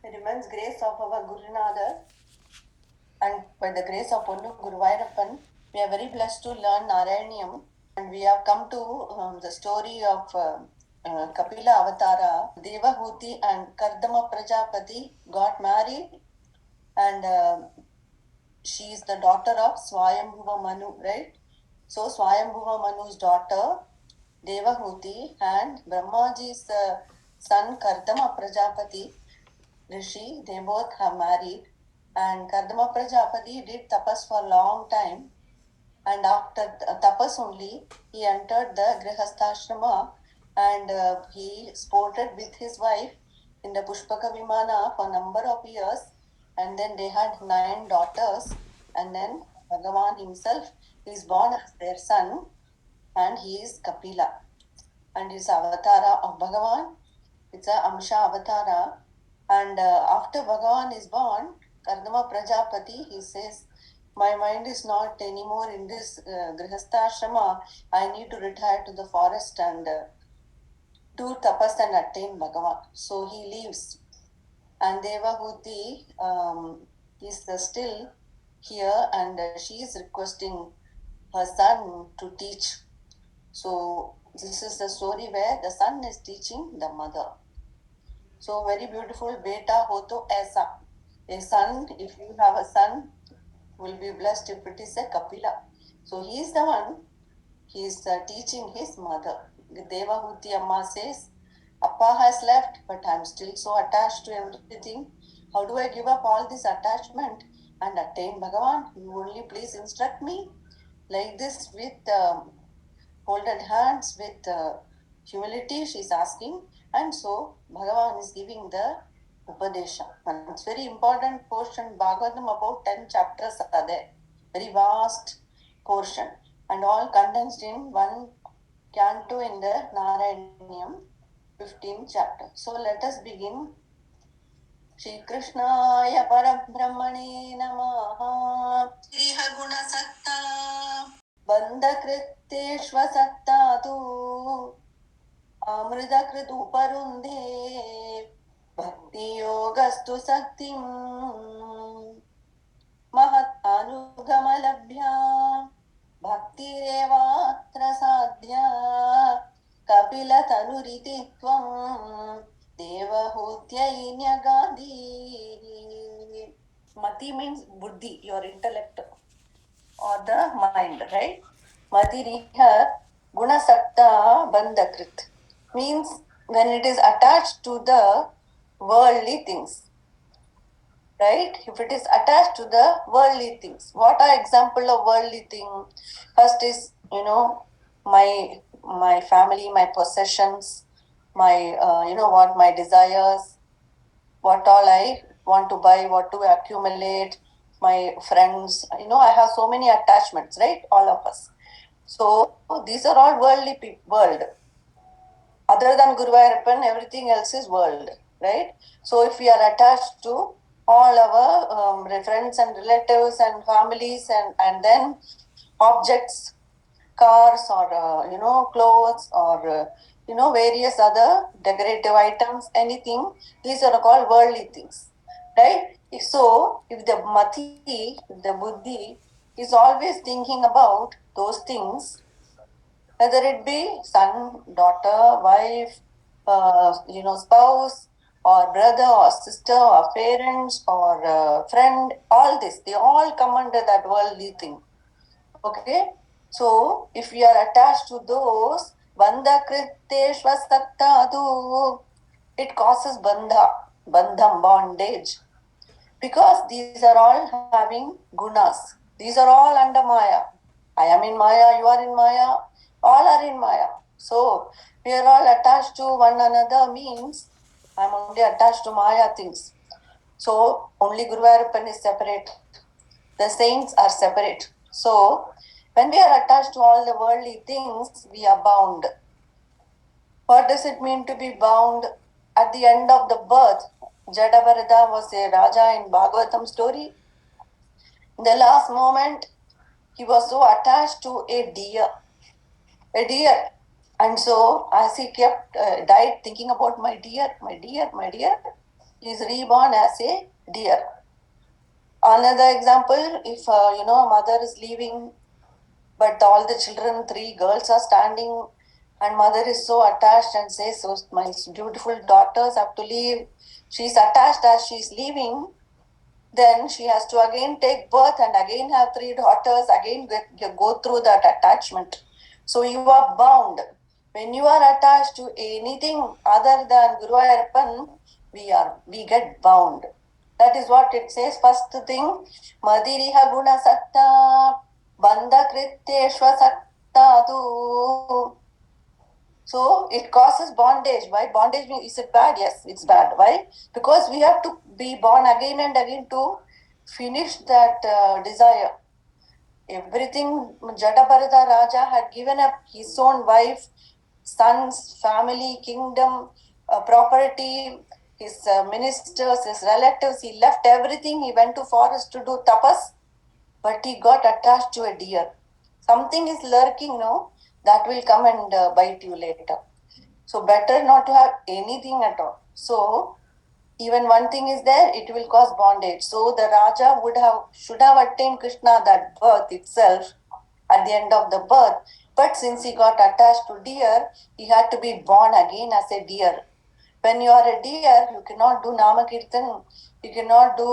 With immense grace of our Gurunada and by the grace of Ponnu Guruvairappan, we are very blessed to learn Narayaneeyam, and we have come to the story of Kapila Avatara. Devahūti and Kardama Prajapati got married, and she is the daughter of Swayambhuva Manu, right? So Swayambhuva Manu's daughter Devahūti and Brahmaji's son Kardama Prajapati Rishi, they both have married, and Kardama Prajapati did tapas for a long time, and after tapas only he entered the grihastha and he sported with his wife in the Pushpaka Vimana for a number of years, and then they had 9 daughters, and then Bhagavan himself is born as their son, and he is Kapila, and is avatara of Bhagavan. It's a Amsha avatara. And after Bhagavan is born, Kardama Prajapati, he says, my mind is not anymore in this grihastha. I need to retire to the forest and do tapas and attain Bhagavan. So he leaves. And Devahūti is still here, and she is requesting her son to teach. So this is the story where the son is teaching the mother. So very beautiful. Beta ho to aisa. A son, if you have a son, will be blessed if it is a Kapila. So he is the one, he is teaching his mother. Devahūti Amma says, Appa has left, but I am still so attached to everything. How do I give up all this attachment and attain Bhagavan? You only please instruct me. Like this, with folded hands, with humility, she is asking. And so Bhagavan is giving the Upadesha. And it's very important portion. Bhagavatam, about 10 chapters are there. Very vast portion. And all condensed in one canto in the Narayaneeyam, 15th chapter. So let us begin. Shri Krishnaya Parabrahmane Namaha. Matiriha guṇasaktā bandhakṛitteṣvasaktā tu tvamṛitakṛiduparundhe bhaktiyOgastu saktim mahadanugamalabhyā bhaktirevātra sādhyā kapilatanuriti tvaṁ devahūtyai nyagādiḥ. Mati means buddhi, your intellect or the mind, right? Matiriha guṇasaktā bandhakṛit means when it is attached to the worldly things, right? If it is attached to the worldly things, what are example of worldly thing? First is, my family, my possessions, my my desires, what all I want to buy, what to accumulate, my friends, I have so many attachments, right? All of us. So these are all worldly world. Other than Guruvairappan, everything else is world, right? So if we are attached to all our friends and relatives and families and then objects, cars or clothes or various other decorative items, anything, these are called worldly things, right? So if the mati, the buddhi, is always thinking about those things, whether it be son, daughter, wife, spouse, or brother, or sister, or parents, or friend, all this, they all come under that worldly thing. Okay? So, if we are attached to those, bandhakṛitteṣvasaktā, it causes bandham, bondage. Because these are all having gunas. These are all under Maya. I am in Maya, you are in Maya, all are in Maya. So, we are all attached to one another means I am only attached to Maya things. So, only Guruvairappan is separate. The saints are separate. So, when we are attached to all the worldly things, we are bound. What does it mean to be bound? At the end of the birth, Jadavarada was a Raja in Bhagavatam story. In the last moment, he was so attached to a deer. And so, as he kept died thinking about my deer, he is reborn as a deer. Another example, if a mother is leaving, but all the children, 3 girls are standing, and mother is so attached and says, "So my beautiful daughters have to leave." She's attached as she's leaving. Then she has to again take birth and again have 3 daughters, again go through that attachment. So you are bound. When you are attached to anything other than Guruvayurappan, we get bound. That is what it says. First thing, matiriha guṇasaktā, bandhakṛitteṣvasaktā. So it causes bondage. Why? Bondage means, is it bad? Yes, it's bad. Why? Because we have to be born again and again to finish that desire. Everything, Jataparata Raja had given up his own wife, sons, family, kingdom, property, his ministers, his relatives. He left everything. He went to forest to do tapas, but he got attached to a deer. Something is lurking, no? That will come and bite you later. So better not to have anything at all. So even one thing is there, it will cause bondage. So the Raja should have attained Krishna that birth itself at the end of the birth. But since he got attached to deer, he had to be born again as a deer. When you are a deer, you cannot do Namakirtan, you cannot do,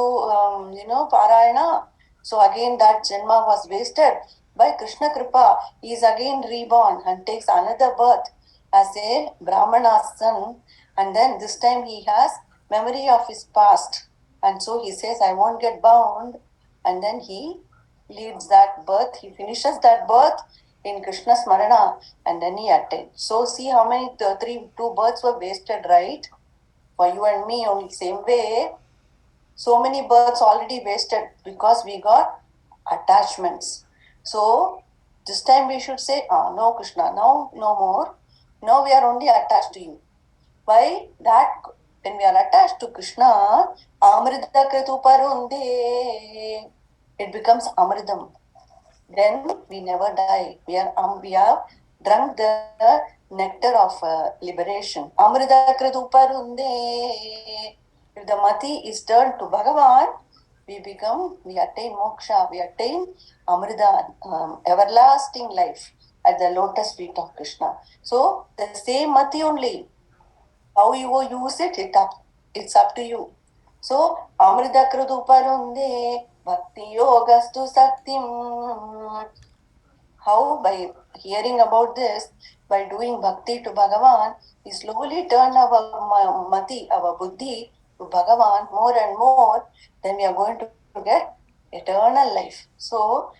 Parayana. So again that Janma was wasted. By Krishna Kripa, he is again reborn and takes another birth as a Brahmana's son. And then this time he has memory of his past. And so he says, I won't get bound. And then he leads that birth. He finishes that birth in Krishna's Smarana and then he attains. So see how many, 2 births were wasted, right? For you and me, only same way. So many births already wasted because we got attachments. So this time we should say, no Krishna, now no more. Now we are only attached to you. Why? That when we are attached to Krishna, ṭeachings, it becomes amridam. Then we never die. We have drunk the nectar of liberation. ṭeachings. If the mati is turned to Bhagavan, we attain moksha, we attain amrita, everlasting life at the lotus feet of Krishna. So the same mati only. How you use it, it's up to you. So ṭeachings, bhaktiyOgastu saktim. How? By hearing about this, by doing bhakti to Bhagavan, we slowly turn our mati, our buddhi, to Bhagavan more and more, then we are going to get eternal life. So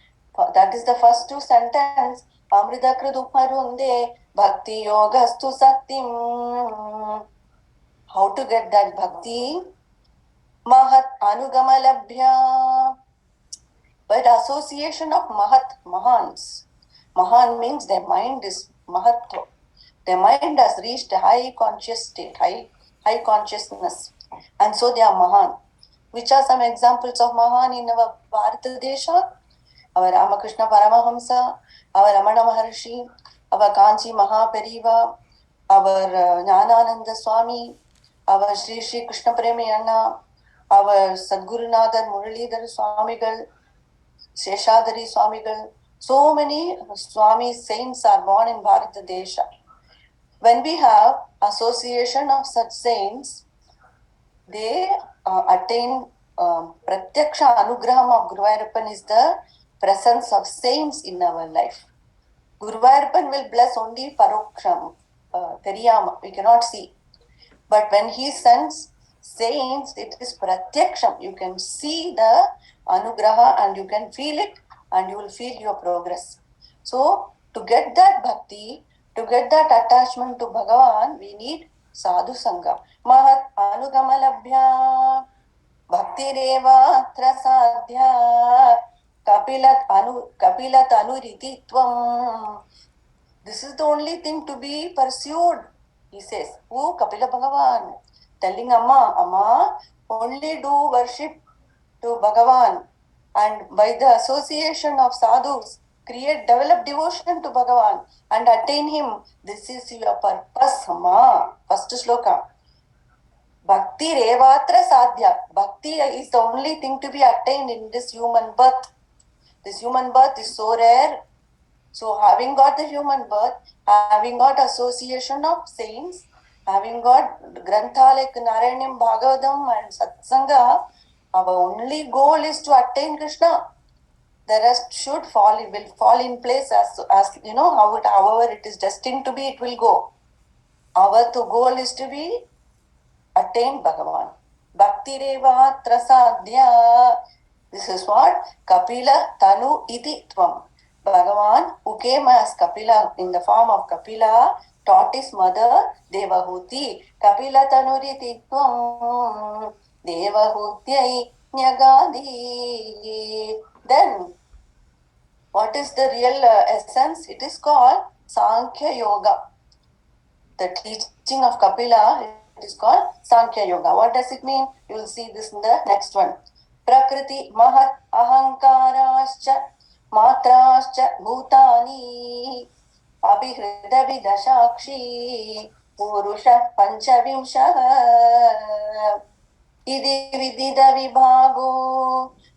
that is the first 2 sentences. ṭeachings, bhaktiyOgastu saktim. How to get that bhakti? mahadanugamalabhyā. By the association of mahans. Mahan means their mind is mahatva. Their mind has reached a high conscious state, high consciousness. And so they are mahan. Which are some examples of mahan in our Bharata Desha? Our Ramakrishna Paramahamsa, our Ramana Maharshi, our Kanchi Mahaperiva, our Jnanananda Swami, our Sri Sri Krishna Premayana, our Sadgurunatha Muralidhar Swamigal, Sheshadari Swamigal. So many Swami saints are born in Bharata Desha. When we have association of such saints, they attain pratyaksha anugraham of Guruvayurappan is the presence of saints in our life. Guruvayurappan will bless only paroksham, teriyama, we cannot see. But when he sends saints, it is pratyaksham. You can see the anugraha and you can feel it and you will feel your progress. So to get that bhakti, to get that attachment to Bhagavan, we need sadhu sangha. mahadanugamalabhyā, bhaktirevātra sādhyā, kapilatanuriti tvaṁ. This is the only thing to be pursued, he says. Who? Kapila Bhagavan. Telling Amma, only do worship to Bhagavan. And by the association of sadhus, develop devotion to Bhagavan and attain him. This is your purpose, Amma. First shloka. bhaktirevātra sādhyā. Bhakti is the only thing to be attained in this human birth. This human birth is so rare. So having got the human birth, having got association of saints, having got grantha like Narayaneeyam Bhagavatam and Satsanga, our only goal is to attain Krishna. The rest will fall in place as you know, however it is destined to be, it will go. Our goal is to be attain Bhagavan. Bhaktirevātra sādhyā. This is what kapilatanuriti tvaṁ. Bhagavan, who came as Kapila in the form of Kapila, taught his mother devahūtyai. Kapilatanuriti tvaṁ devahūtyai nyagādiḥ. Then, what is the real essence? It is called Sankhya Yoga. The teaching of Kapila, it is called Sankhya Yoga. What does it mean? You will see this in the next one. Prakṛitimahadahankārāścha mātrāścha bhūtāni api hṛidapi daśākṣi pūruṣaḥ nchavimśaḥ viditavibhāgO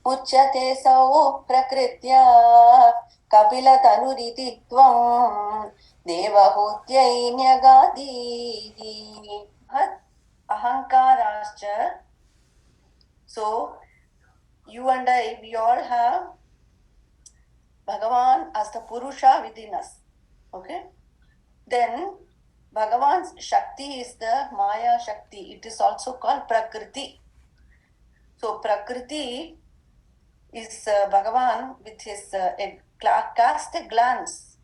muchyate prakṛityā kapilatanuriti tvaṁ devahūtyai nyagādiḥ. Ahankārāścha. So, you and I, we all have Bhagavan as the Purusha within us. Okay? Then, Bhagavan's Shakti is the Maya Shakti. It is also called Prakriti. So, Prakriti is Bhagavan with his cast a glance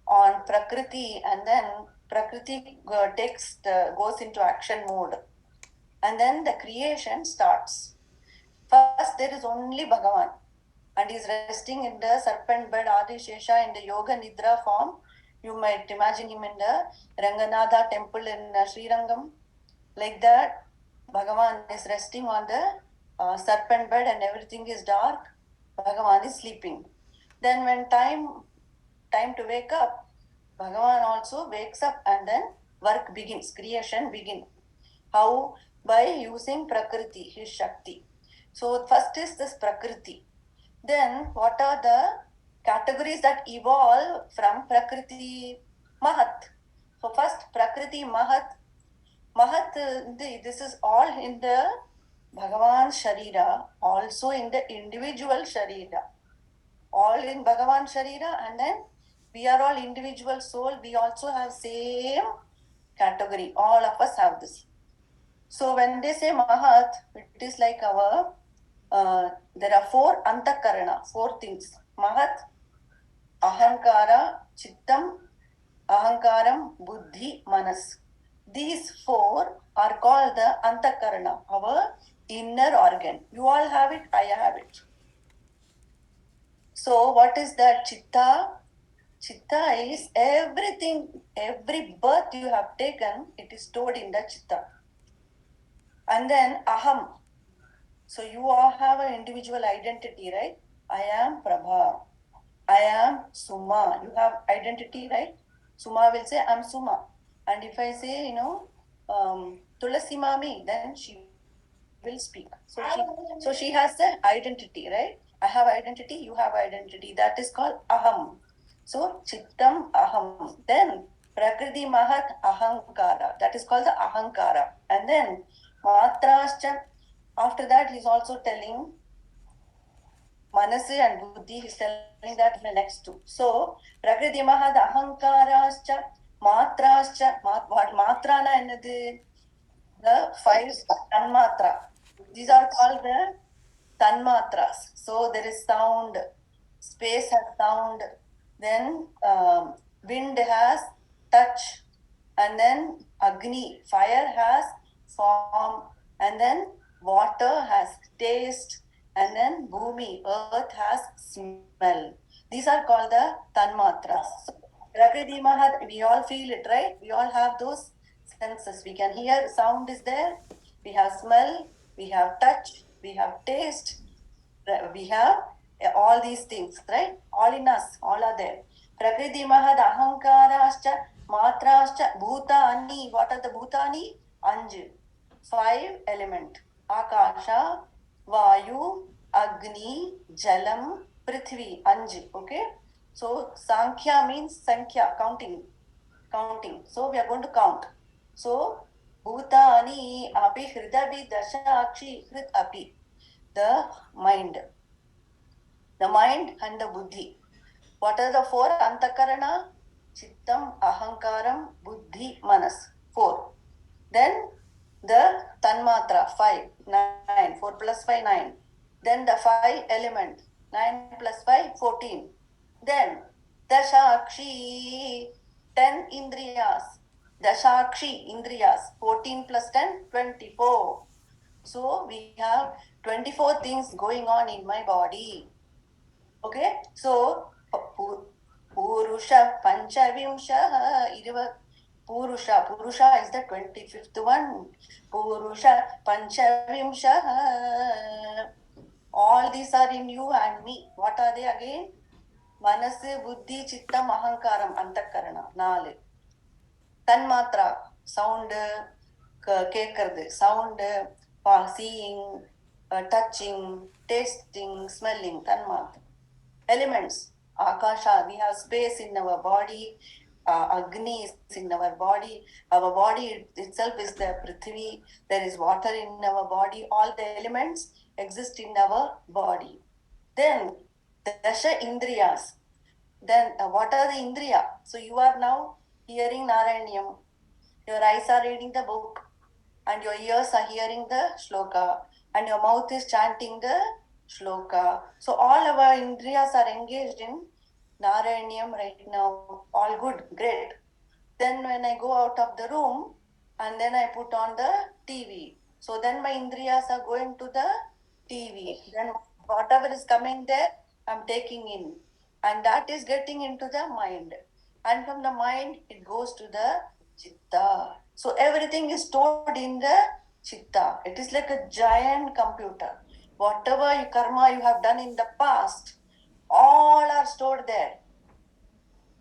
on Prakriti, and then Prakriti goes into action mode. And then the creation starts. First, there is only Bhagavan, and he is resting in the serpent bed Adishesha in the Yoga Nidra form. You might imagine him in the Ranganatha temple in Srirangam. Like that, Bhagavan is resting on the serpent bed and everything is dark. Bhagavan is sleeping. Then when time to wake up, Bhagavan also wakes up, and then work begins, creation begins. How? By using Prakriti, his Shakti. So first is this Prakriti. Then what are the categories that evolve from Prakriti Mahat? So first Prakriti Mahat. This is all in the Bhagavan Sharira, also in the individual Sharira. All in Bhagavan Sharira, and then we are all individual soul. We also have same category. All of us have this. So when they say Mahat, it is like our, there are 4 antakarana, 4 things. Mahat, Ahankara, Chittam, Ahankaram, Buddhi, Manas. These 4 are called the antakarana, our inner organ. You all have it, I have it. So what is that Chitta? Chitta is everything, every birth you have taken, it is stored in the Chitta. And then Aham. So you all have an individual identity, right? I am Prabha. I am Suma. You have identity, right? Suma will say, I'm Suma. And if I say, Tulasi Mami, then she will speak. So she has the identity, right? I have identity, you have identity. That is called Aham. So Chittam Aham. Then Prakriti Mahat Ahankara. That is called the Ahankara. And then mātrāścha. After that, he is also telling Manasi and Buddhi. He is telling that in the next 2. So prakṛitimahadahankārāścha, mātrāścha. What mātrāna ennadu? The 5 tanmatra. These are called the tanmatras. So there is sound, space has sound, then wind has touch, and then Agni, fire has form, and then water has taste, and then Bhumi, earth has smell. These are called the tanmatras. So, Prakriti Mahat, we all feel it, right? We all have those senses. We can hear, sound is there, we have smell, we have touch, we have taste, we have all these things, right? All in us, all are there. Prakṛitimahadahankārāścha, mātrāścha, bhūtāni. What are the bhūtāni? Anju. 5 elements. Akasha, Vayu, Agni, Jalam, Prithvi, Anj. Okay. So Sankhya means Sankhya, counting. So we are going to count. So Bhūtānyapi hṛidapi daśākṣi hṛidapi. The mind and the buddhi. What are the 4? Antakarana, chittam, ahankaram, buddhi, manas. 4. Then the tanmatra, 5, 9. 4 plus 5, 9. Then the 5 element, 9 plus 5, 14. Then daśākṣi, 10 indriyas. Daśākṣi, indriyas. 14 plus 10, 24. So we have 24 things going on in my body. Okay, so pūruṣaḥ nchavimśaḥ, pūruṣaḥ is the 25th one. Pūruṣaḥ nchavimśaḥ. All these are in you and me. What are they again? Manasu, buddhi, chittam, ahankaram, antakarana. 4. Tanmatra, sound, kekkardu, sound, seeing, touching, tasting, smelling, tanmatra. Elements, Akasha, we have space in our body, Agni is in our body itself is the Prithvi, there is water in our body, all the elements exist in our body. Then, the Dasha Indriyas. Then, what are the Indriya? So, you are now hearing Narayaneeyam, your eyes are reading the book, and your ears are hearing the shloka, and your mouth is chanting the shloka. So all our indriyas are engaged in Narayaneeyam right now. All good, great. Then when I go out of the room and then I put on the TV. So then my indriyas are going to the TV. Then whatever is coming there, I'm taking in. And that is getting into the mind. And from the mind, it goes to the chitta. So everything is stored in the chitta. It is like a giant computer. Whatever karma you have done in the past, all are stored there.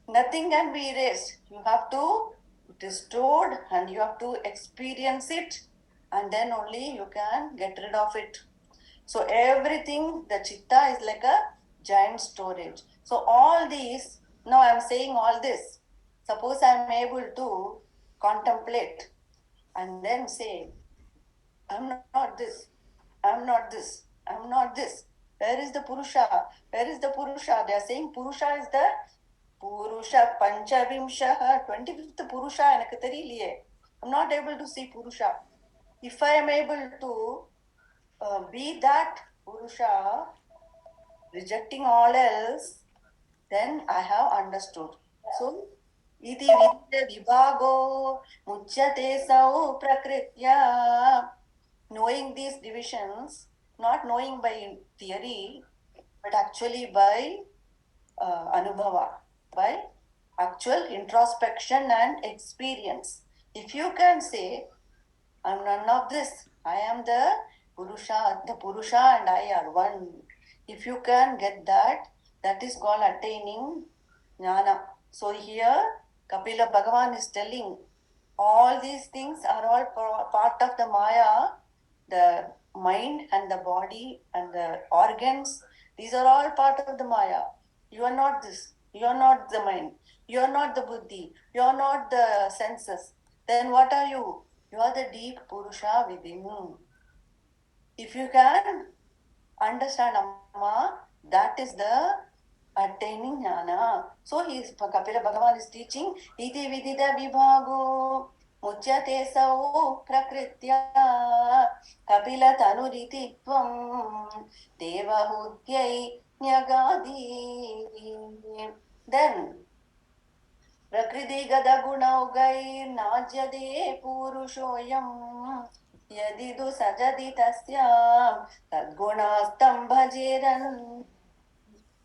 Nothing can be erased. You have to, it is stored and you have to experience it, and then only you can get rid of it. So everything, the chitta is like a giant storage. So all these, now I am saying all this. Suppose I am able to contemplate and then say, I am not this, I am not this, I am not this. Where is the purusha? Where is the purusha? They are saying purusha is the pūruṣaḥ panchavimśaḥ, 25th purusha enakku theriyaliye. I am not able to see purusha. If I am able to be that purusha, rejecting all else, then I have understood. So, iti viditavibhāgO muchyate sau prakṛityā. Knowing these divisions, not knowing by theory, but actually by anubhava, by actual introspection and experience. If you can say, I am none of this, I am the purusha and I are one. If you can get that, that is called attaining jnana. So here, Kapila Bhagavan is telling, all these things are all part of the Maya, the mind and the body and the organs. These are all part of the Maya. You are not this. You are not the mind. You are not the buddhi. You are not the senses. Then what are you? You are the deep Purusha within. If you can understand Amma, that is the attaining jnana. So Kapila Bhagavan is teaching, iti viditavibhāgō muchyate sau prakṛityā kapilatanuriti tvaṁ devahūtyai nyagādiḥ. Then prakṛitigataguṇaughairnājyate pūruṣoyam yadidu sajati tasyam tadgunastam bhajeran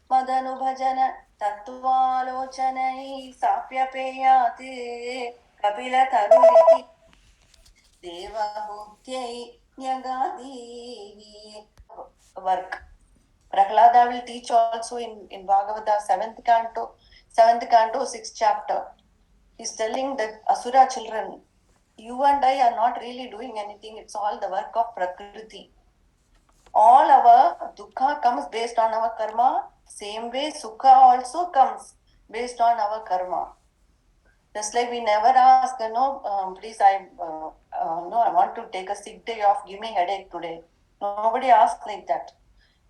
madanubhajana tattvalochanai sapyapeyate kapilatanuriti devahūtyai nyagādiḥ. Work. Prahlada will teach also in Bhagavata 7th canto, 6th chapter. He is telling the Asura children, you and I are not really doing anything. It's all the work of Prakriti. All our dukkha comes based on our karma. Same way, sukha also comes based on our karma. Just like we never ask, please, I want to take a sick day off, give me headache today. Nobody asks like that.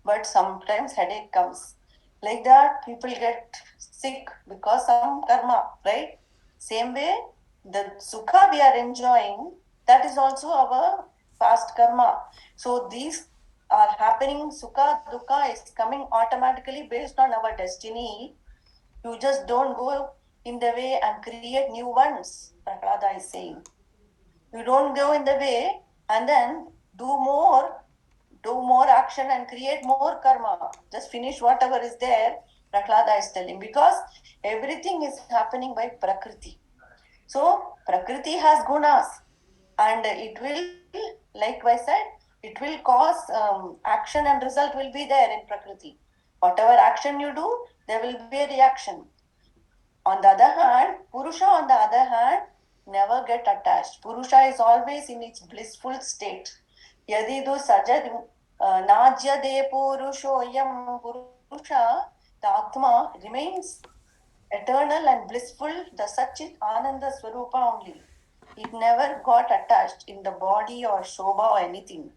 But sometimes headache comes. Like that, people get sick because some karma, right? Same way, the sukha we are enjoying, that is also our past karma. So these are happening, sukha, dukkha is coming automatically based on our destiny. You just don't go in the way and create new ones, Prahlada is saying. You don't go in the way and then do more action and create more karma. Just finish whatever is there, Prahlada is telling, because everything is happening by Prakriti. So Prakriti has gunas, and it will, like I said, it will cause action and result will be there in Prakriti. Whatever action you do, there will be a reaction. On the other hand, Purusha, on the other hand, never get attached. Purusha is always in its blissful state. Yadidu sajad najyade purushoyam Purusha, the Atma remains eternal and blissful, the Satchit Ananda Swarupa only. It never got attached in the body or Shobha or anything.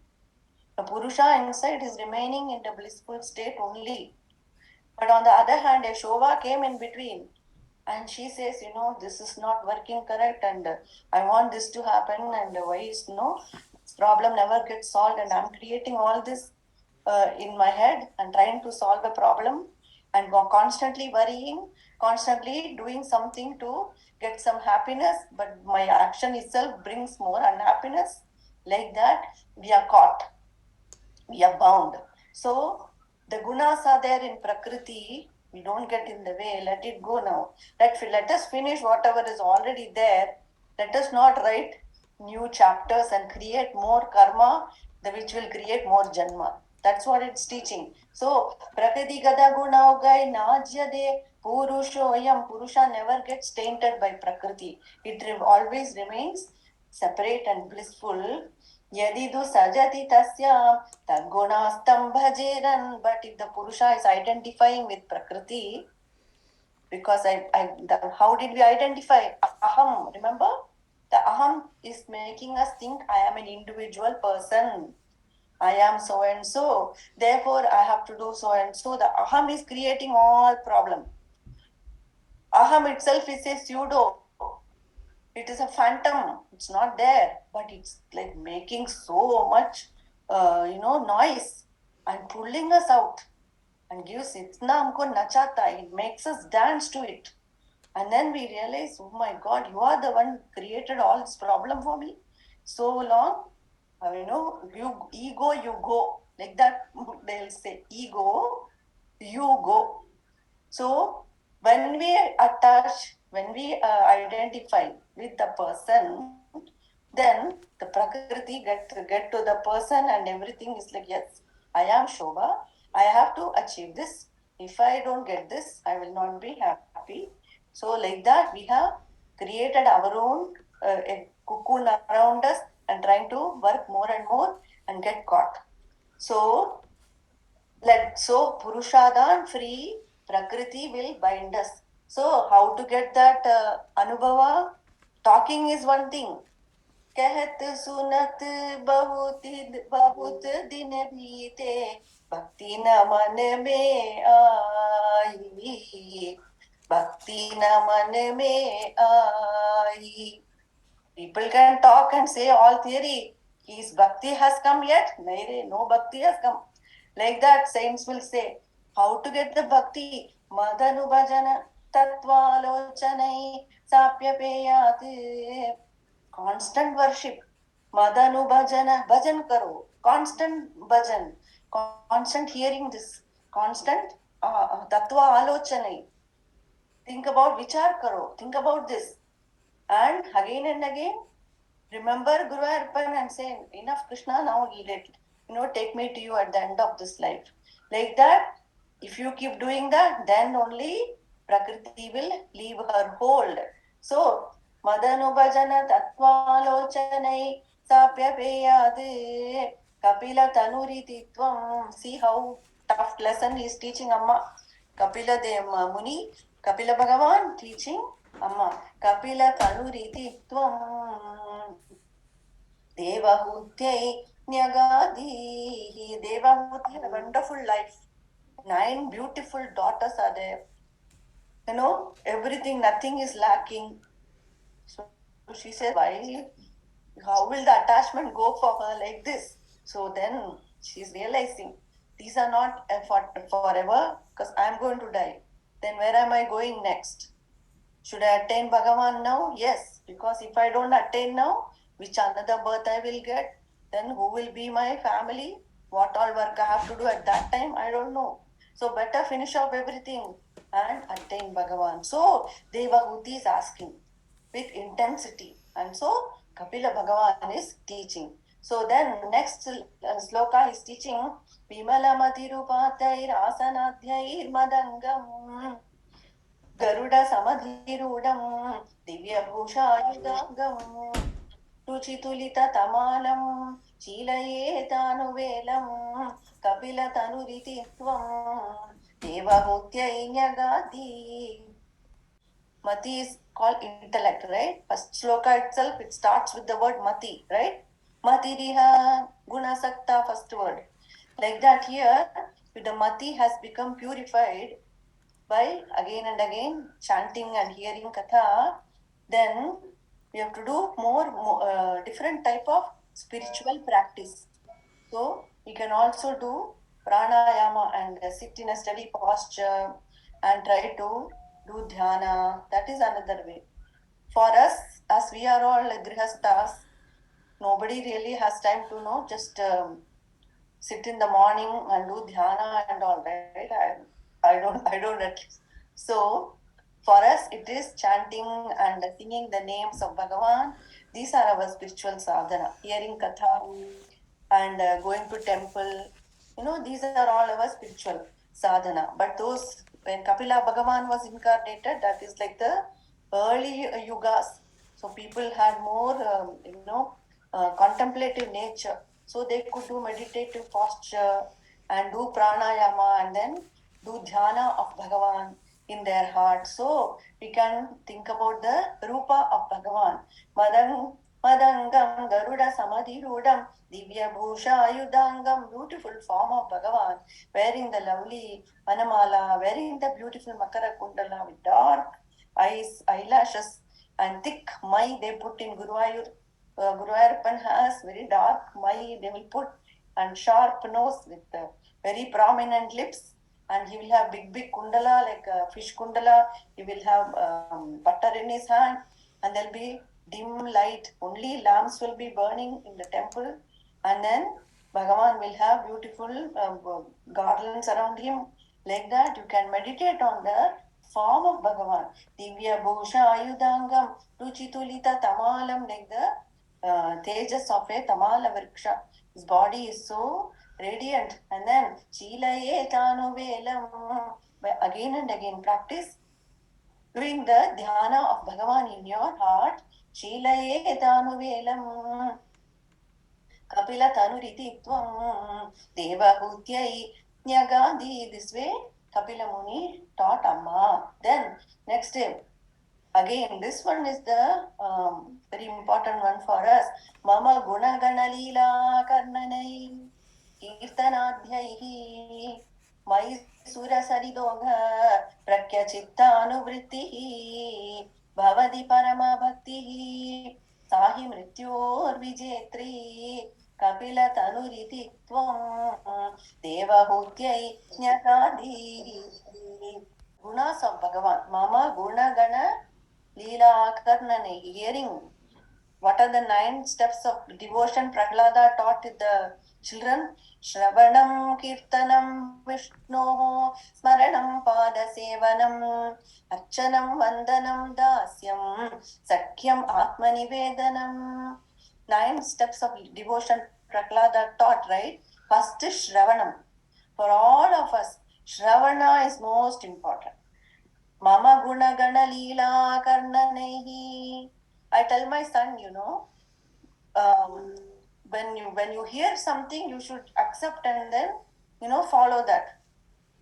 The Purusha inside is remaining in the blissful state only. But on the other hand, a Shobha came in between. And she says, this is not working correct, and I want this to happen, and why is this problem never gets solved, and I'm creating all this in my head and trying to solve a problem and constantly worrying, constantly doing something to get some happiness, but my action itself brings more unhappiness. Like that, we are caught, we are bound. So the gunas are there in Prakriti. We don't get in the way. Let it go now. Let us finish whatever is already there. Let us not write new chapters and create more karma, which will create more janma. That's what it's teaching. So, prakṛitigataguṇaughairnājyate pūruṣaḥ. Purusha never gets tainted by Prakriti. It always remains separate and blissful. Yadidu sajati tasya tadgunastam bhajeran. But if the Purusha is identifying with Prakriti, because how did we identify? Aham, remember? The aham is making us think I am an individual person. I am so and so. Therefore, I have to do so and so. The aham is creating all problem. Aham itself is a pseudo. It is a phantom. It's not there, but it's like making so much, noise and pulling us out and gives itna humko nachata. It makes us dance to it. And then we realize, oh my God, you are the one who created all this problem for me. So long, ego, you go. Like that, they'll say, ego, you go. So when we attach, when we identify with the person, then the Prakriti get to the person and everything is like, yes, I am Shobha. I have to achieve this. If I don't get this, I will not be happy. So like that, we have created our own a cocoon around us and trying to work more and more and get caught. So Purushadan free, Prakriti will bind us. So how to get that anubhava? Talking is one thing. कहत सुनत बहुत दिन बीते, भक्ति न मन में आई, भक्ति न मन में आई. People can talk and say all theory. His bhakti has come yet? No bhakti has come. Like that, saints will say, how to get the bhakti? Madhanubhajana tattvālochanai sapyapeyāti. Constant worship. Madhanubhajana, bhajan karo. Constant bhajan. Constant hearing this. Constant tattva alochanai. Think about vichar karo. Think about this. And again, remember Guru Arpan and say, enough Krishna, now take me to you at the end of this life. Like that, if you keep doing that, then only Prakriti will leave her hold. So, मदनुभजन तत्त्वालोचनै साप्यपेयात् kapilatanuriti tvaṁ. See how tough lesson he is teaching Amma. Kapila Muni, Kapila Bhagavan teaching Amma. Kapilatanuriti tvaṁ. Devahūtyai nyagādiḥ. Devahūtyai, a wonderful life. 9 beautiful daughters are there. You know, everything, nothing is lacking. So she said, why? How will the attachment go for her like this? So then she's realizing these are not forever, because I'm going to die. Then where am I going next? Should I attain Bhagavan now? Yes, because if I don't attain now, which another birth I will get? Then who will be my family? What all work I have to do at that time? I don't know. So better finish off everything and attain Bhagavan. So Devahūti is asking with intensity. And so Kapila Bhagavan is teaching. So then next sloka is teaching Vimalamathirupaathair madangam Garuda samadhirudam divyabhushayudangam Ruchitulita tamalam Chilayetannuvelam Kapilatanuriti tvaṁ Devahūtyai nyagādiḥ. Mati is called intellect, right? First sloka itself, it starts with the word mati, right? Matiriha, guṇasaktā, first word. Like that here, if the mati has become purified by again and again chanting and hearing katha, then we have to do more different type of spiritual practice. So we can also do pranayama and sit in a steady posture and try to do dhyana. That is another way. For us, as we are all grihastas, nobody really has time to know, just sit in the morning and do dhyana and all, right? I don't at least. So for us, it is chanting and singing the names of Bhagavan. These are our spiritual sadhana. Hearing katha and going to temple. You know, these are all our spiritual sadhana. But those, when Kapila Bhagavan was incarnated, that is like the early yugas. So people had more, contemplative nature. So they could do meditative posture and do pranayama and then do dhyana of Bhagavan in their heart. So we can think about the rupa of Bhagavan. Madangam Garuda Samadhirudam Divyabhushayudangam, beautiful form of Bhagavan, wearing the lovely Vanamala, wearing the beautiful Makara Kundala with dark eyes, eyelashes, and thick mai they put in Guruvayur. Guruvayurappan has very dark mai they will put, and sharp nose with very prominent lips, and he will have big kundala like a fish kundala. He will have butter in his hand, and there will be dim light. Only lamps will be burning in the temple, and then Bhagavan will have beautiful garlands around him. Like that, you can meditate on the form of Bhagavan. Divya Bhusha Ayudangam Ruchitulita Tamalam, like the tejas of a tamala vriksha. His body is so radiant. And then Chilayetannuvelam, again and again practice doing the dhyana of Bhagavan in your heart. Chilayetannuvelam kapilatanuriti tvaṁ devahūtyai nyagādiḥ. This way Kapila Muni taught Amma. Then next day, again, this one is the very important one for us. Mama gunagana leela karnanai kirtanadhyaihi Maisura saridogha prakhyachitta-anuvrittihi bhavati parama bhaktihi sahi mrityor vijetri kapilatanuriti tvaṁ devahūtyai nyagādiḥ. Gunas of Bhagavan. Mama gunagana leela karnanai. Hearing what are the 9 steps of devotion Prahlada taught the children. Shravanam kirtanam vishnoho smaranam padasevanam archanam vandanam dasyam sakyam atmanivedanam. 9 steps of devotion Prahlada taught, right? First is Shravanam. For all of us, Shravana is most important. Mama gunagana leela karnanaihi. I tell my son, um, when you hear something, you should accept and then, follow that.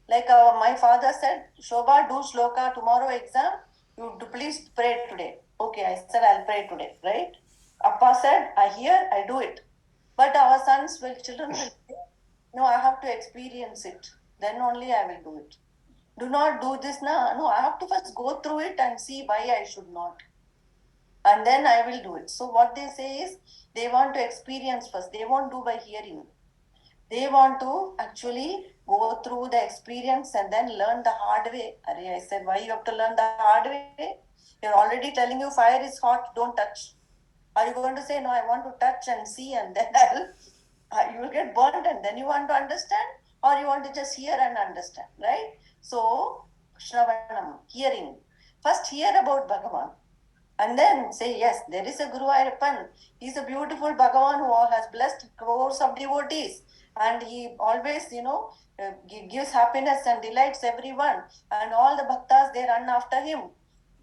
Like my father said, Shobha, do shloka tomorrow exam. You do please pray today. Okay, I said I'll pray today, right? Appa said, I hear, I do it. But our children will say, no, I have to experience it. Then only I will do it. Do not do this now. No, I have to first go through it and see why I should not. And then I will do it. So what they say is they want to experience first. They won't do by hearing. They want to actually go through the experience and then learn the hard way. I said, why you have to learn the hard way? You're already telling you fire is hot, don't touch. Are you going to say, no, I want to touch and see and then you will get burnt and then you want to understand? Or you want to just hear and understand, right? So, Shravanam, hearing. First hear about Bhagavan. And then say, yes, there is a Guru Ayyappan. He's a beautiful Bhagavan who has blessed crores of devotees. And he always, gives happiness and delights everyone. And all the bhaktas, they run after him.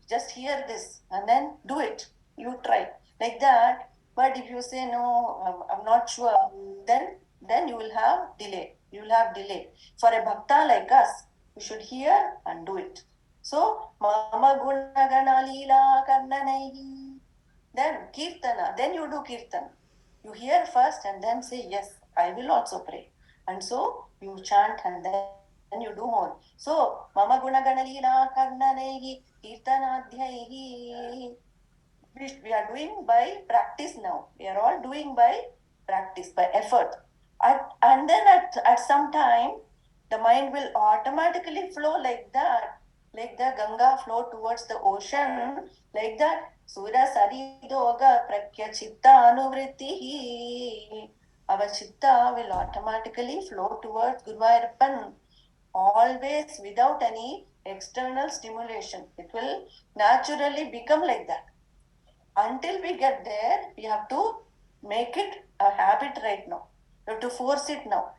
Just hear this and then do it. You try. Like that. But if you say, no, I'm not sure, then you will have delay. You will have delay. For a bhakta like us, you should hear and do it. So, mama gunagana leela karnanaihi. Then kirtana. Then you do kirtan. You hear first and then say, yes, I will also pray. And so you chant and then you do more. So, mama gunagana leela karnanaihi kirtanadhyaihi. We are doing by practice now. We are all doing by practice, by effort. And then at some time, the mind will automatically flow like that. Like the Ganga flow towards the ocean, like that. Sura saridoga prakya chitta anuvrittihi. Our chitta will automatically flow towards Guru Ayyappan, always without any external stimulation. It will naturally become like that. Until we get there, we have to make it a habit right now. We have to force it now.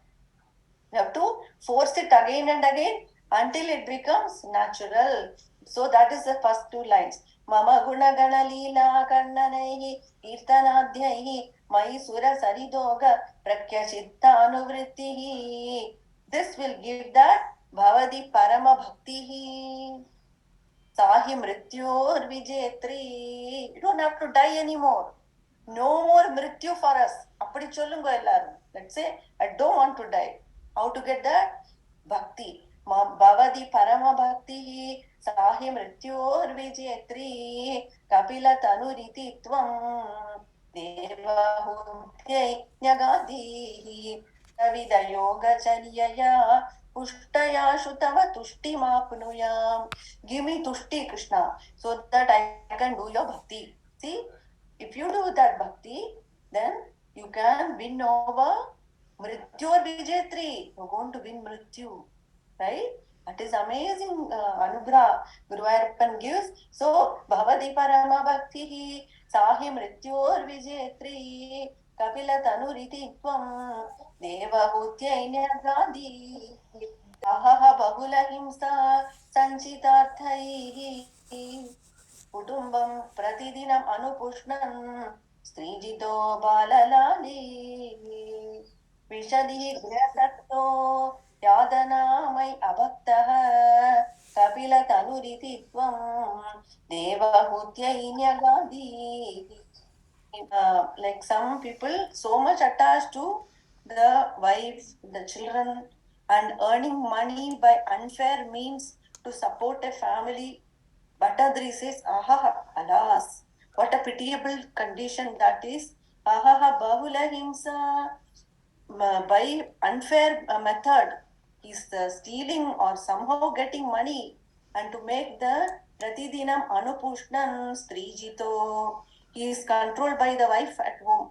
We have to force it again and again until it becomes natural. So that is the first two lines. Mama guna gana leela karnanaihi kirtanadhyaihi mai sura saridoga prakya chitta anuvrittihi. This will give that bhavadi parama bhaktihi. Sahi mrityor vijetri. You don't have to die anymore. No more mrityu for us. Appadi sollunga ellarum. Let's say, I don't want to die. How to get that? Bhakti. Bhavadi parama bhakti. Sahi mrityor vijetri. Kapilatanuriti tvaṁ. Devahūtyai nyagādiḥ. Viditavibhāgō Pushtaya Shutava Tushtimapnuyam. Give me Tushti, Krishna, so that I can do your bhakti. See, if you do that bhakti, then you can win over Mrityor Vijetri. You're going to win Mrityu. Right? That is amazing anugrah Guru Ayyappan gives. So, Bhavadi Parama Bhaktihi Sahi Mrityor Vijetri kapilatanuriti tvaṁ devahūtyai nyagādiḥ ahaha bahula himsa sanchitārthaihi kutumbam pratidinam anupushnan strijito balalali vishadihi guṇasaktā yadanamai abhaktah kapilatanuriti tvaṁ devahūtyai nyagādiḥ. Like some people so much attached to the wife, the children, and earning money by unfair means to support a family. Bhattadri says, ahaha, alas, what a pitiable condition that is. Ahaha bahula himsa. By unfair method, he's stealing or somehow getting money, and to make the pratidinam anupushnan strijito. He is controlled by the wife at home,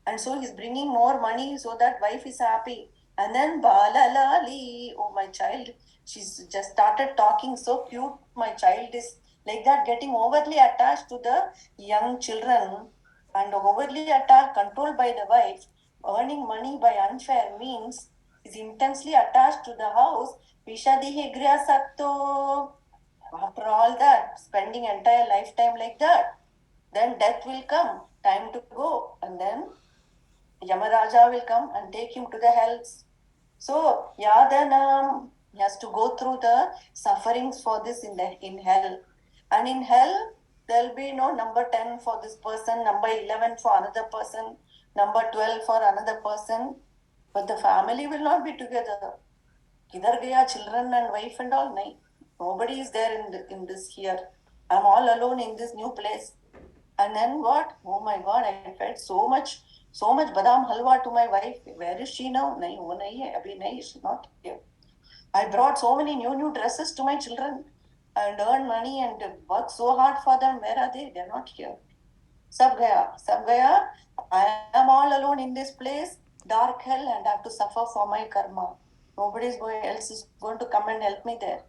and so he's bringing more money so that wife is happy. And then balalali, oh my child, she's just started talking so cute. My child is like that, getting overly attached to the young children and overly attached, controlled by the wife, earning money by unfair means, is intensely attached to the house. Vishadihi guṇasaktā. After all that, spending entire lifetime like that. then death will come, time to go, and then Yamaraja will come and take him to the hells. So Yadanam, he has to go through the sufferings for this in hell. And in hell, there'll be no number 10 for this person, number 11 for another person, number 12 for another person. But the family will not be together. Kidhar gaya, children and wife and all, nahi. Nobody is there in this here. I'm all alone in this new place. And then what? Oh my God, I felt so much badam halwa to my wife. Where is she now? Nahi, wo nahi hai. Abhi nahi, she's not here. I brought so many new dresses to my children and earned money and worked so hard for them. Where are they? They're not here. Sab gaya. I am all alone in this place, dark hell, and I have to suffer for my karma. Nobody else is going to come and help me there.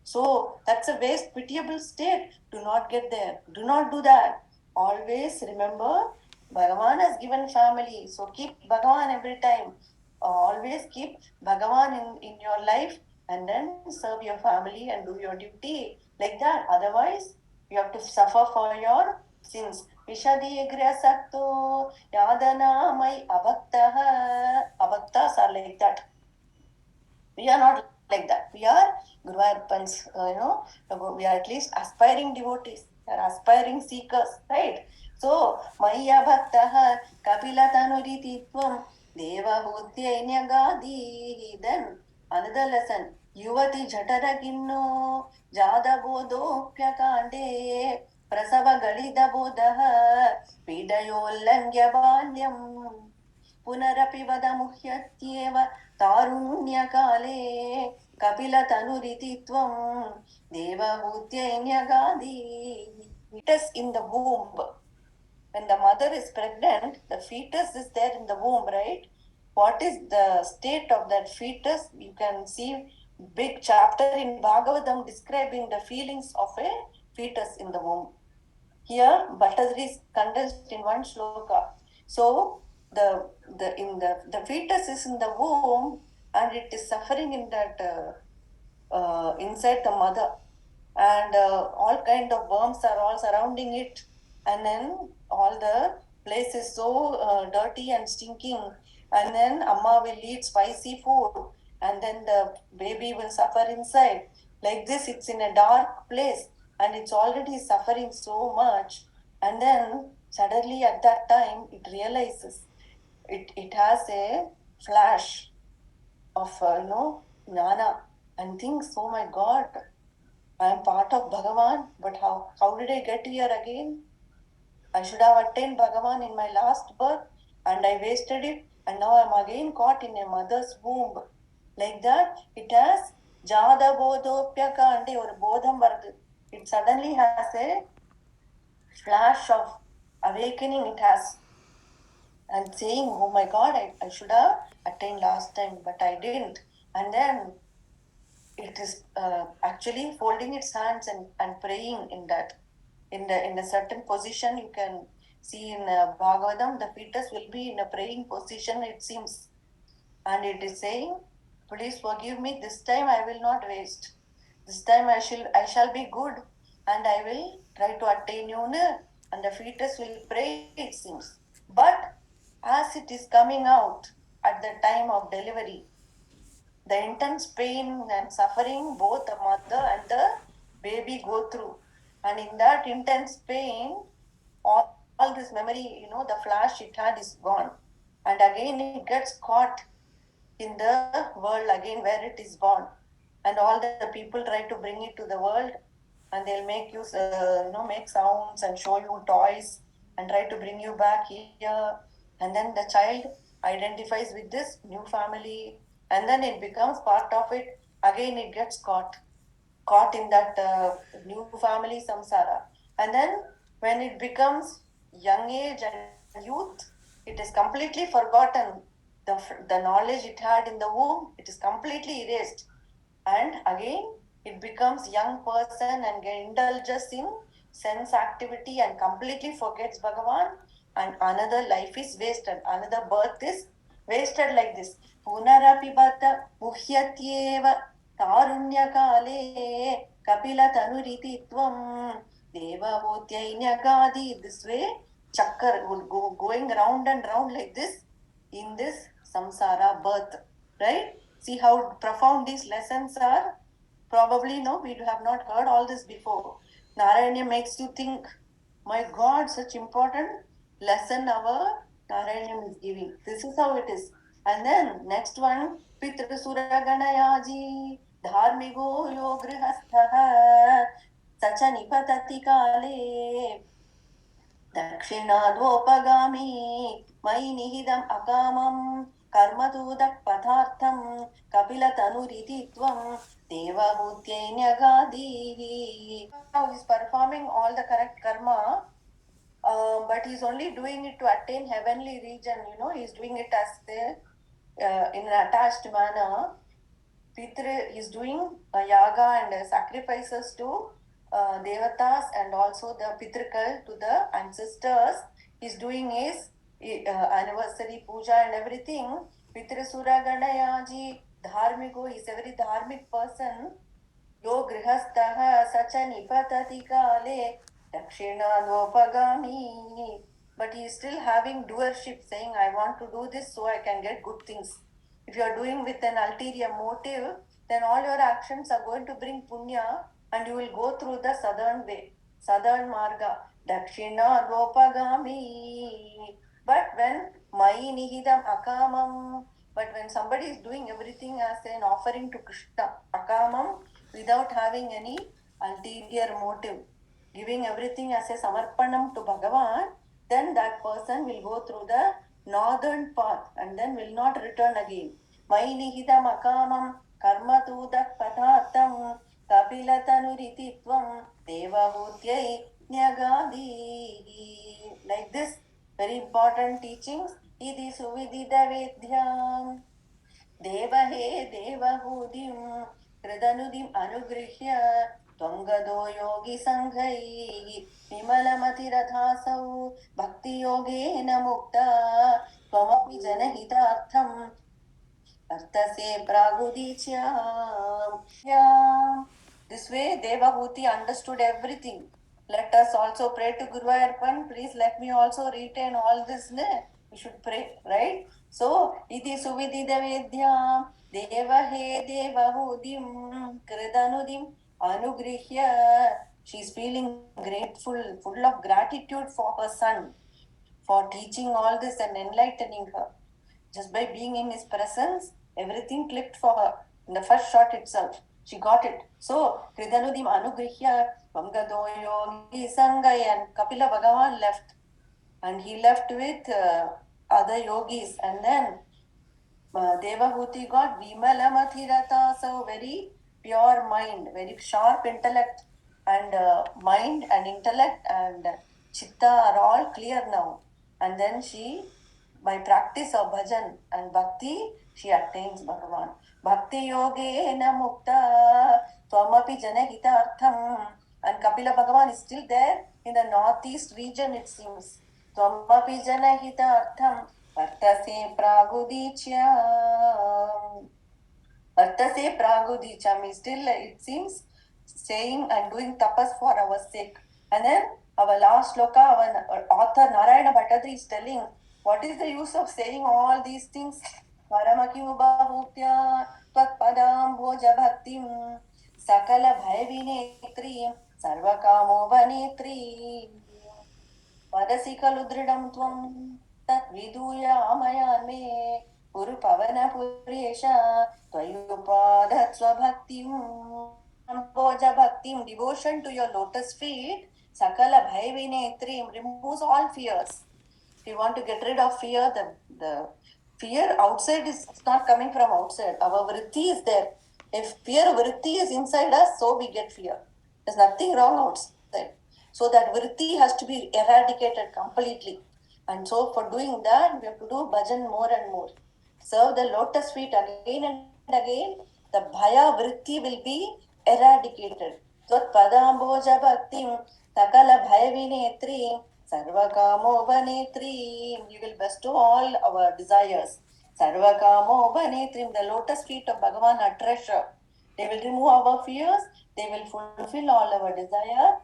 So that's a waste, pitiable state. Do not get there. Do not do that. Always remember, Bhagavan has given family. So keep Bhagavan every time. Always keep Bhagavan in your life and then serve your family and do your duty like that. Otherwise, you have to suffer for your sins. Vishadigrasakto yadanamai abhaktas are like that. We are not like that. We are Guruvayurppans, we are at least aspiring devotees. We are aspiring seekers, right? So, Maya Bhaktaha kapilatanuriti tvaṁ devahūtyai nyagādiḥ. Then, another lesson. Yuvati jhatara kinno jada bodopyakande prasava galida bodaha pidayolangya balyam punarapi vada muchyate तारुण्यकाले kapilatanuriti tvaṁ devahūtyai nyagādiḥ. Fetus in the womb. When the mother is pregnant, the fetus is there in the womb, right? What is the state of that fetus? You can see big chapter in Bhagavatam describing the feelings of a fetus in the womb. Here, Bhattadri is condensed in one shloka. So, the fetus is in the womb and it is suffering in that inside the mother, and all kind of worms are all surrounding it, and then all the place is so dirty and stinking, and then amma will eat spicy food and then the baby will suffer inside. Like this, it's in a dark place and it's already suffering so much, and then suddenly at that time it realizes, it has a flash of jnana and thinks, oh my God, I am part of Bhagavan, but how did I get here again? I should have attained Bhagavan in my last birth and I wasted it, and now I am again caught in a mother's womb. Like that, it has jada bodopyakande or bodham vardu. It suddenly has a flash of awakening, it has, and saying, oh my God, I should have attained last time, but I didn't. And then it is actually folding its hands and praying in that. In a certain position, you can see in Bhagavatam, the fetus will be in a praying position, it seems. And it is saying, please forgive me, this time I will not waste. This time I shall be good and I will try to attain you. And the fetus will pray, it seems. But as it is coming out at the time of delivery, the intense pain and suffering both the mother and the baby go through. And in that intense pain, all this memory, the flash it had is gone. And again it gets caught in the world again where it is born. And all the people try to bring it to the world, and they'll make you, make sounds and show you toys and try to bring you back here. And then the child identifies with this new family, and then it becomes part of it. Again, it gets caught in that new family samsara. And then when it becomes young age and youth, it is completely forgotten. The knowledge it had in the womb, it is completely erased. And again, it becomes young person and indulges in sense activity and completely forgets Bhagavan, and another life is wasted. Another birth is wasted like this. Punarapi bata muchyate tarunyakale kapilatanuriti tvaṁ devahūtyai nyagādiḥ. This way, chakkar would go going round and round like this in this samsara birth. Right? See how profound these lessons are? Probably no, we have not heard all this before. Narayanam makes you think, my God, such important lesson our Narayanam is giving. This is how it is. And then next one, pitrasuraganayāji dharmigo yo grihasthaha sacha nipatati kale dakṣinādvopagāmi mayi nihidam akamam karmatūdak pathārtham kapilatanuriti tvaṁ devahūtyai nyagādiḥ. Now he's performing all the correct karma, but he's only doing it to attain heavenly region. He's doing it as in an attached manner. He's doing yaga and sacrifices to devatas and also the pitrikal, to the ancestors. He's doing his anniversary puja and everything. Pitrasuraganayāji dharmiko, he's a very dharmic person. Yo grihasthaha sacha nipatati kale dakṣinādvopagāmi. But he is still having doership, saying, I want to do this so I can get good things. If you are doing with an ulterior motive, then all your actions are going to bring punya and you will go through the southern way, southern marga, dakṣinādvopagāmi. But when mayi nihidam akamam, but when somebody is doing everything as an offering to Krishna, akamam, without having any ulterior motive, giving everything as a samarpanam to Bhagavan, then that person will go through the northern path and then will not return again. Mayi nihidam akamam karmatūdak pathārtham kapilatanuriti tvaṁ devahūtyai nyagādiḥ. Like this, very important teachings. Idi suviditavedhyam devahe devahūdim kridanudim anugrihya tvaṁ yogi sanghai vimalamatirāthāsau bhaktiyogena mukta tvamapi janahitārtham artase pragudichyam. This way Devahūti understood everything. Let us also pray to Guru Arpan. Please let me also retain all this. We should pray, right? So, iti suviditavedhyam devahe devahūdim kridanudim anugrihya. She is feeling grateful, full of gratitude for her son, for teaching all this and enlightening her. Just by being in his presence, everything clicked for her. In the first shot itself, she got it. So, kridanudim anugrihya vamgado yogi sangai, and Kapila Bhagavan left. And he left with other yogis. And then Devahūti got vimalamatirata, so very pure mind, very sharp intellect, and mind and intellect and chitta are all clear now. And then she, by practice of bhajan and bhakti, she attains Bhagavan. bhaktiyogena mukta tvamapi janahitārtham. And Kapila Bhagavan is still there in the northeast region, it seems. Tvamapi janahitārtham artase pragudichyam. Artase pragudichyam is still, it seems, saying and doing tapas for our sake. And then our last sloka, our author Narayana Bhattadri is telling, what is the use of saying all these things? Paramakyubahutya tvatpadam bhoja bhaktim sakala bhayavinetri sarvakamo vanetri padasi kaludridam tvam tat viduya amayame puru pavana puresha tvayupadatva bhaktim bhoja bhaktim. Devotion to your lotus feet, sakala bhayavinetri, removes all fears. If you want to get rid of fear, the fear outside is not coming from outside. Our vritti is there. If fear vritti is inside us, so we get fear. There's nothing wrong outside. So that vritti has to be eradicated completely. And so for doing that, we have to do bhajan more and more. Serve the lotus feet again and again. The bhaya vritti will be eradicated. Tvat padamboja bhaktim takala bhayavinetri sarvakamo vanetri. You will bestow all our desires. Sarvakamo vanetri. The lotus feet of Bhagavan are treasure. They will remove our fears. They will fulfill all our desire.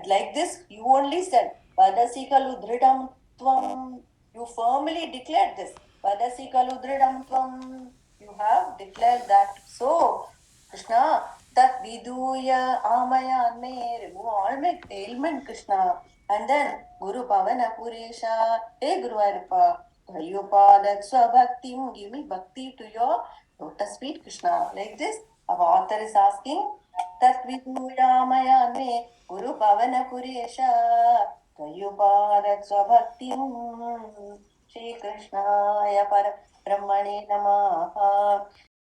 Like this, you only said, Vadasi kalu dhridam tvam. You firmly declared this. Vadasi kalu dhridam tvam. You have declared that. So, Krishna, that viduya amaya me, remove all my ailment, Krishna. And then, Guru Pavana Puresha, hey Guru Ayappa, tvamṛitakṛiduparundhe, give me bhakti to your lotus feet, Krishna. Like this, our author is asking, that viduyamaya me, Guru Pavana Puresha, tvamṛitakṛiduparundhe, Shri Krishnaya Brahmane Namaha.